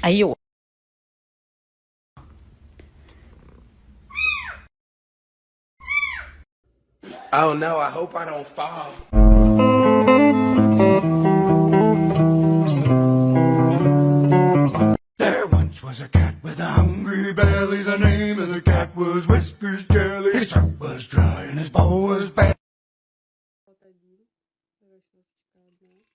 哎呦！ Oh no, I hope I don't fall. There once was a cat with a hungry belly. The name of the cat was Whiskers Jelly. His throat was dry and his bowl was bad. Фото один. Короче, у нас одна.